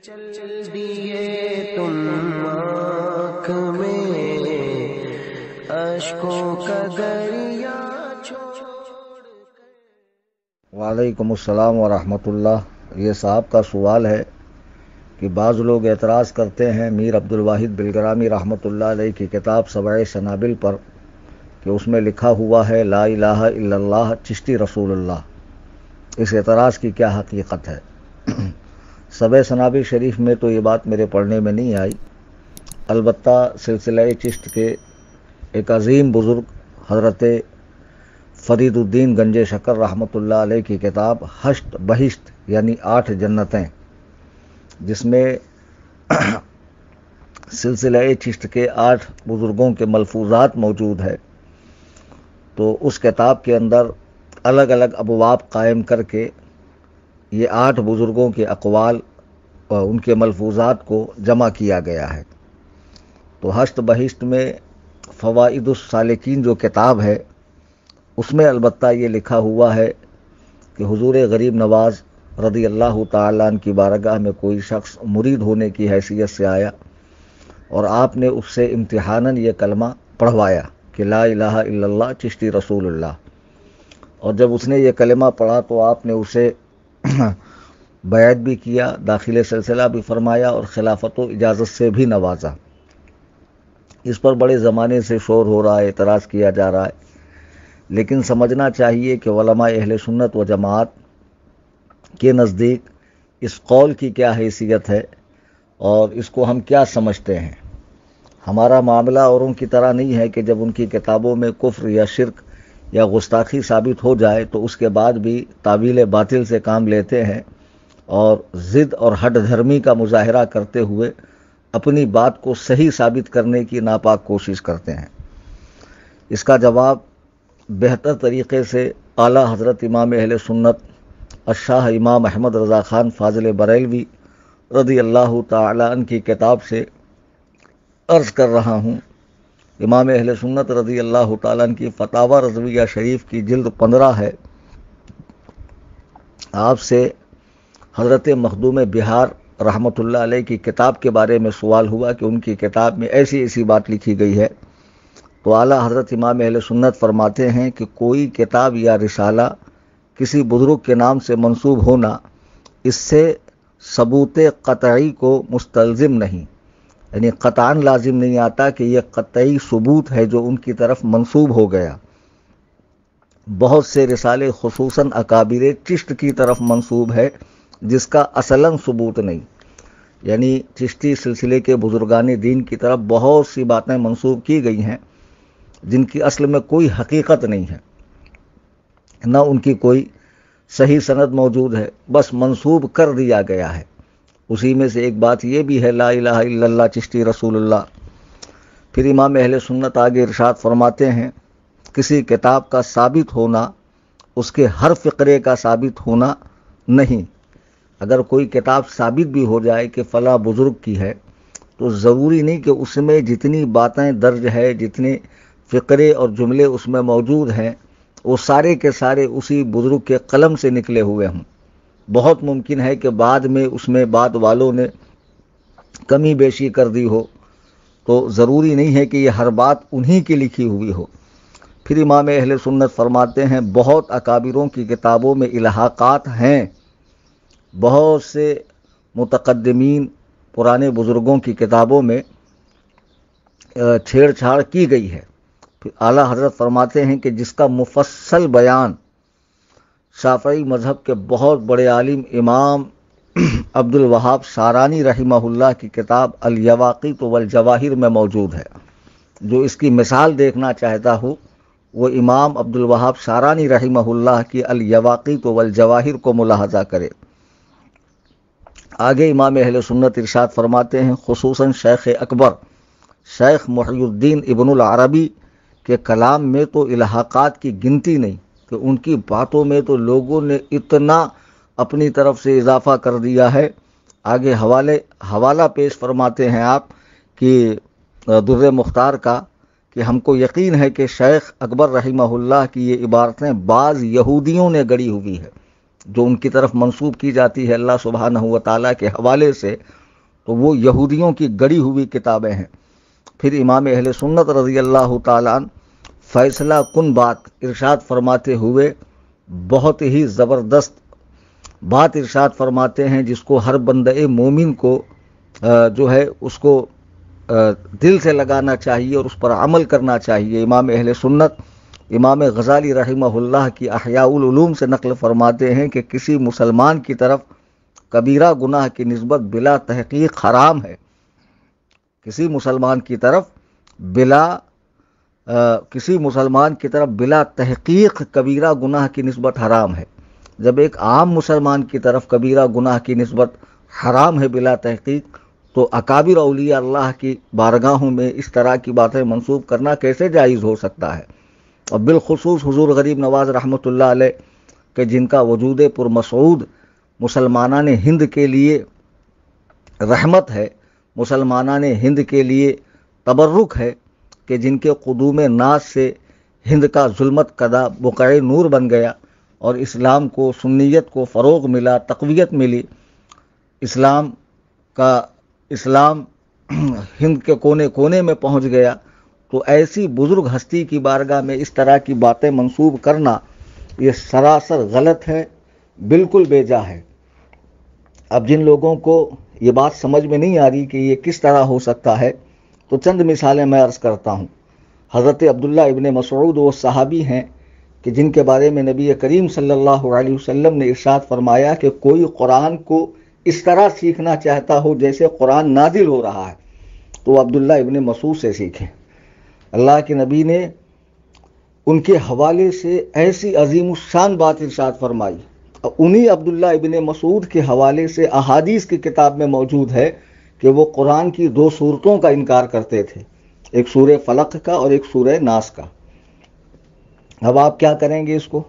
چل دیے تم آنکھ میں اشکوں کا دریا چھوڑ. وعلیکم السلام ورحمۃ اللہ. یہ صاحب کا سوال ہے کہ بعض لوگ اعتراض کرتے ہیں میر عبدالواحد بلگرامی رحمۃ اللہ علیہ کی کتاب سبع سنابل پر کہ اس میں لکھا ہوا ہے لا الہ الا اللہ چشتی رسول اللہ. اس اعتراض کی کیا حقیقت ہے؟ سبع سنابل شریف میں تو یہ بات میرے پڑھنے میں نہیں آئی. البتہ سلسلہ چشت کے ایک عظیم بزرگ حضرت فرید الدین گنج شکر رحمۃ اللہ علیہ کی کتاب ہشت بہشت یعنی 8 جنتیں، جس میں سلسلہ چشت کے 8 بزرگوں کے ملفوظات موجود ہے، تو اس کتاب کے اندر الگ الگ ابواب قائم کر کے یہ 8 بزرگوں کے اقوال اور ان کے ملفوظات کو جمع کیا گیا ہے. تو ہشت بہشت میں فوائد السالکین جو کتاب ہے اس میں البتہ یہ لکھا ہوا ہے کہ حضور غریب نواز رضی اللہ تعالیٰ عنہ کی بارگاہ میں کوئی شخص مرید ہونے کی حیثیت سے آیا اور آپ نے اس سے امتحاناً یہ کلمہ پڑھوایا کہ لا الہ الا اللہ چشتی رسول اللہ. اور جب اس نے یہ کلمہ پڑھا تو آپ نے اسے بیعت بھی کیا، داخل سلسلہ بھی فرمایا اور خلافت و اجازت سے بھی نوازا. اس پر بڑے زمانے سے شور ہو رہا ہے، اعتراض کیا جا رہا ہے، لیکن سمجھنا چاہیے کہ علماء اہل سنت و جماعت کے نزدیک اس قول کی کیا حیثیت ہے اور اس کو ہم کیا سمجھتے ہیں. ہمارا معاملہ اوروں کی طرح نہیں ہے کہ جب ان کی کتابوں میں کفر یا شرک یا گستاخی ثابت ہو جائے تو اس کے بعد بھی تعویل باطل سے کام لیتے ہیں اور ضد اور ہٹ دھرمی کا مظاہرہ کرتے ہوئے اپنی بات کو صحیح ثابت کرنے کی ناپاک کوشش کرتے ہیں. اس کا جواب بہتر طریقے سے اعلیٰ حضرت امام اہل سنت الشاہ امام احمد رضا خان فاضل بریلوی رضی اللہ تعالی عنہ کی کتاب سے عرض کر رہا ہوں. امام اہل سنت رضی اللہ تعالیٰ عنہ کی فتاوی رضویہ شریف کی جلد 15 ہے. آپ سے حضرت مخدوم بہار رحمۃ اللہ علیہ کی کتاب کے بارے میں سوال ہوا کہ ان کی کتاب میں ایسی ایسی بات لکھی گئی ہے، تو اعلیٰ حضرت امام اہل سنت فرماتے ہیں کہ کوئی کتاب یا رسالہ کسی بزرگ کے نام سے منسوب ہونا اس سے ثبوت قطعی کو مستلزم نہیں، یعنی قطعاً لازم نہیں آتا کہ یہ قطعی ثبوت ہے جو ان کی طرف منسوب ہو گیا. بہت سے رسالے خصوصاً اکابر چشت کی طرف منسوب ہے جس کا اصلاً ثبوت نہیں، یعنی چشتی سلسلے کے بزرگان دین کی طرف بہت سی باتیں منسوب کی گئی ہیں جن کی اصل میں کوئی حقیقت نہیں ہے، نہ ان کی کوئی صحیح سند موجود ہے، بس منسوب کر دیا گیا ہے. اسی میں سے ایک بات یہ بھی ہے لا الہ الا اللہ چشتی رسول اللہ. پھر امام اہل سنت آگے ارشاد فرماتے ہیں کسی کتاب کا ثابت ہونا اس کے ہر فقرے کا ثابت ہونا نہیں. اگر کوئی کتاب ثابت بھی ہو جائے کہ فلاں بزرگ کی ہے تو ضروری نہیں کہ اس میں جتنی باتیں درج ہے، جتنے فقرے اور جملے اس میں موجود ہیں وہ سارے کے سارے اسی بزرگ کے قلم سے نکلے ہوئے ہوں. بہت ممکن ہے کہ بعد میں اس میں بعد والوں نے کمی بیشی کر دی ہو، تو ضروری نہیں ہے کہ یہ ہر بات انہی کی لکھی ہوئی ہو. پھر امام اہل سنت فرماتے ہیں بہت اکابروں کی کتابوں میں الحاقات ہیں، بہت سے متقدمین پرانے بزرگوں کی کتابوں میں چھیڑ چھاڑ کی گئی ہے. پھر اعلیٰ حضرت فرماتے ہیں کہ جس کا مفصل بیان شافعی مذہب کے بہت بڑے عالم امام عبد الوہاب شارانی رحمہ اللہ کی کتاب الیواقیت والجواہر میں موجود ہے. جو اس کی مثال دیکھنا چاہتا ہو وہ امام عبد الوہاب شارانی رحمہ اللہ کی الیواقیت والجواہر کو ملاحظہ کرے. آگے امام اہل سنت ارشاد فرماتے ہیں خصوصاً شیخ اکبر شیخ محی الدین ابن العربی کے کلام میں تو الحاقات کی گنتی نہیں، کہ ان کی باتوں میں تو لوگوں نے اتنا اپنی طرف سے اضافہ کر دیا ہے. آگے حوالہ پیش فرماتے ہیں آپ کہ در مختار کا کہ ہم کو یقین ہے کہ شیخ اکبر رحمہ اللہ کی یہ عبارتیں بعض یہودیوں نے گڑی ہوئی ہے. جو ان کی طرف منسوب کی جاتی ہے اللہ سبحانہ و تعالیٰ کے حوالے سے، تو وہ یہودیوں کی گڑی ہوئی کتابیں ہیں۔ پھر امام اہل سنت رضی اللہ تعالیٰ عنہ فیصلہ کن بات ارشاد فرماتے ہوئے بہت ہی زبردست بات ارشاد فرماتے ہیں، جس کو ہر بندہ مومن کو جو ہے اس کو دل سے لگانا چاہیے اور اس پر عمل کرنا چاہیے۔ امام اہل سنت امام غزالی رحمہ اللہ کی احیاء العلوم سے نقل فرماتے ہیں کہ کسی مسلمان کی طرف کبیرہ گناہ کی نسبت بلا تحقیق حرام ہے۔ کسی مسلمان کی طرف بلا تحقیق کبیرہ گناہ کی نسبت حرام ہے۔ جب ایک عام مسلمان کی طرف کبیرہ گناہ کی نسبت حرام ہے بلا تحقیق، تو اکابر اولیاء اللہ کی بارگاہوں میں اس طرح کی باتیں منسوب کرنا کیسے جائز ہو سکتا ہے؟ اور بالخصوص حضور غریب نواز رحمۃ اللہ علیہ کہ جن کا وجود پرمسعود مسلمانان ہند کے لیے رحمت ہے، مسلمانان ہند کے لیے تبرک ہے، کہ جن کے قدوم ناز سے ہند کا ظلمت کدہ بقع نور بن گیا اور اسلام کو، سنیت کو فروغ ملا، تقویت ملی، اسلام ہند کے کونے کونے میں پہنچ گیا۔ تو ایسی بزرگ ہستی کی بارگاہ میں اس طرح کی باتیں منسوب کرنا یہ سراسر غلط ہے، بالکل بے جا ہے۔ اب جن لوگوں کو یہ بات سمجھ میں نہیں آ رہی کہ یہ کس طرح ہو سکتا ہے، تو چند مثالیں میں عرض کرتا ہوں۔ حضرت عبداللہ ابن مسعود وہ صحابی ہیں کہ جن کے بارے میں نبی کریم صلی اللہ علیہ وسلم نے ارشاد فرمایا کہ کوئی قرآن کو اس طرح سیکھنا چاہتا ہو جیسے قرآن نازل ہو رہا ہے تو وہ عبداللہ ابن مسعود سے سیکھیں۔ اللہ کے نبی نے ان کے حوالے سے ایسی عظیم الشان بات ارشاد فرمائی، انہی عبداللہ ابن مسعود کے حوالے سے احادیث کی کتاب میں موجود ہے کہ وہ قرآن کی 2 سورتوں کا انکار کرتے تھے، ایک سورہ فلق کا اور ایک سورہ ناس کا۔ اب آپ کیا کریں گے اس کو؟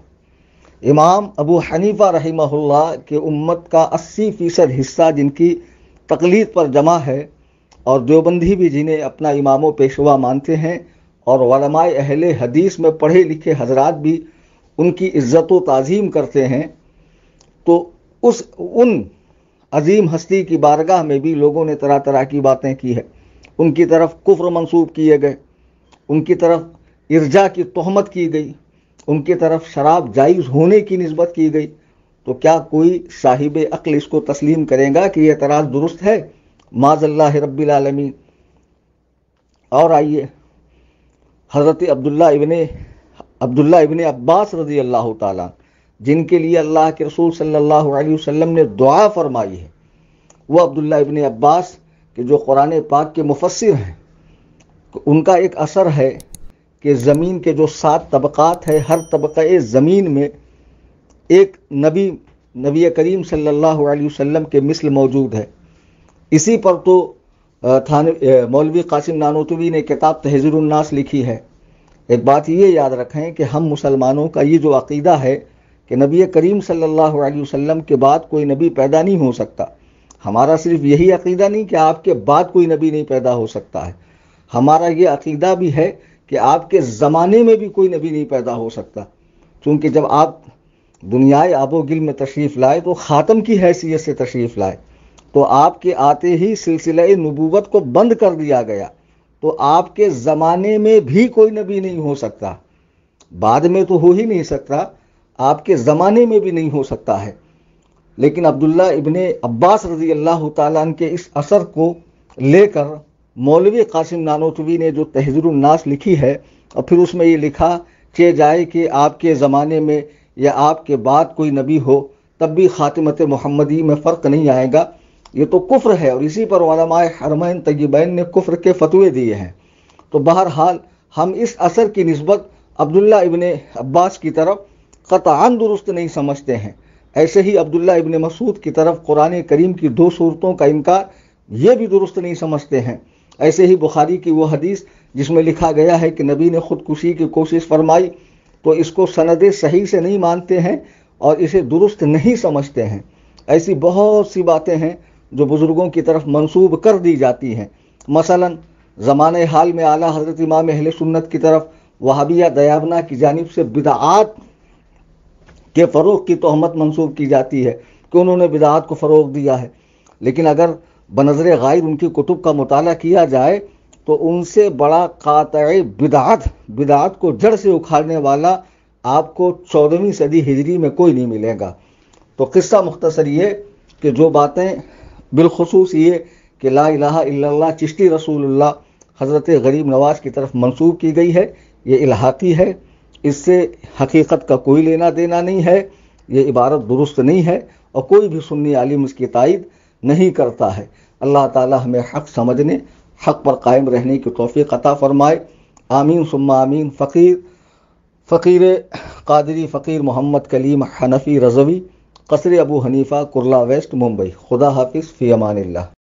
امام ابو حنیفہ رحمہ اللہ کے امت کا 80% حصہ جن کی تقلید پر جمع ہے، اور دیوبندی بھی جنہیں اپنا امام و پیشوا مانتے ہیں، اور علماء اہل حدیث میں پڑھے لکھے حضرات بھی ان کی عزت و تعظیم کرتے ہیں، تو ان عظیم ہستی کی بارگاہ میں بھی لوگوں نے طرح طرح کی باتیں کی ہے، ان کی طرف کفر منسوب کیے گئے، ان کی طرف ارجاء کی تہمت کی گئی، ان کی طرف شراب جائز ہونے کی نسبت کی گئی۔ تو کیا کوئی صاحب عقل اس کو تسلیم کرے گا کہ یہ اعتراض درست ہے؟ معاذ اللہ رب العالمین۔ اور آئیے حضرت عبداللہ ابن عباس رضی اللہ تعالیٰ جن کے لیے اللہ کے رسول صلی اللہ علیہ وسلم نے دعا فرمائی ہے، وہ عبداللہ ابن عباس کہ جو قرآن پاک کے مفسر ہیں، ان کا ایک اثر ہے کہ زمین کے جو 7 طبقات ہیں، ہر طبقہ زمین میں ایک نبی کریم صلی اللہ علیہ وسلم کے مثل موجود ہے۔ اسی پر تو مولوی قاسم نانوتوی نے کتاب تحذیر الناس لکھی ہے۔ ایک بات یہ یاد رکھیں کہ ہم مسلمانوں کا یہ جو عقیدہ ہے کہ نبی کریم صلی اللہ علیہ وسلم کے بعد کوئی نبی پیدا نہیں ہو سکتا، ہمارا صرف یہی عقیدہ نہیں کہ آپ کے بعد کوئی نبی نہیں پیدا ہو سکتا ہے، ہمارا یہ عقیدہ بھی ہے کہ آپ کے زمانے میں بھی کوئی نبی نہیں پیدا ہو سکتا، چونکہ جب آپ دنیائے آب و گل میں تشریف لائے تو خاتم کی حیثیت سے تشریف لائے، تو آپ کے آتے ہی سلسلہ نبوت کو بند کر دیا گیا، تو آپ کے زمانے میں بھی کوئی نبی نہیں ہو سکتا، بعد میں تو ہو ہی نہیں سکتا، آپ کے زمانے میں بھی نہیں ہو سکتا ہے۔ لیکن عبداللہ ابن عباس رضی اللہ تعالیٰ عنہ کے اس اثر کو لے کر مولوی قاسم نانوتوی نے جو تحذیر الناس لکھی ہے، اور پھر اس میں یہ لکھا کہ جائے کہ آپ کے زمانے میں یا آپ کے بعد کوئی نبی ہو تب بھی خاتمت محمدی میں فرق نہیں آئے گا، یہ تو کفر ہے، اور اسی پر علماء حرمین طیبین نے کفر کے فتوے دیے ہیں۔ تو بہرحال ہم اس اثر کی نسبت عبداللہ ابن عباس کی طرف قطعاً درست نہیں سمجھتے ہیں، ایسے ہی عبداللہ ابن مسعود کی طرف قرآن کریم کی 2 سورتوں کا انکار یہ بھی درست نہیں سمجھتے ہیں۔ ایسے ہی بخاری کی وہ حدیث جس میں لکھا گیا ہے کہ نبی نے خودکشی کی کوشش فرمائی، تو اس کو سند صحیح سے نہیں مانتے ہیں اور اسے درست نہیں سمجھتے ہیں۔ ایسی بہت سی باتیں ہیں جو بزرگوں کی طرف منسوب کر دی جاتی ہیں۔ مثلا زمانہ حال میں اعلیٰ حضرت امام اہل سنت کی طرف وہابیہ دیابنا کی جانب سے بدعات کہ فروغ کی تہمت منسوب کی جاتی ہے کہ انہوں نے بدعات کو فروغ دیا ہے، لیکن اگر بنظر غائب ان کی کتب کا مطالعہ کیا جائے تو ان سے بڑا قاطع بدعات کو جڑ سے اکھاڑنے والا آپ کو 14ویں صدی ہجری میں کوئی نہیں ملے گا۔ تو قصہ مختصر یہ کہ جو باتیں بالخصوص یہ کہ لا الہ الا اللہ چشتی رسول اللہ حضرت غریب نواز کی طرف منسوب کی گئی ہے، یہ الحاقی ہے، اس سے حقیقت کا کوئی لینا دینا نہیں ہے، یہ عبارت درست نہیں ہے اور کوئی بھی سنی عالم اس کی تائید نہیں کرتا ہے۔ اللہ تعالی ہمیں حق سمجھنے، حق پر قائم رہنے کی توفیق عطا فرمائے، آمین ثم آمین۔ فقیر قادری فقیر محمد کلیم حنفی رضوی، قصر ابو حنیفہ، کرلا ویسٹ، ممبئی۔ خدا حافظ، فی امان اللہ۔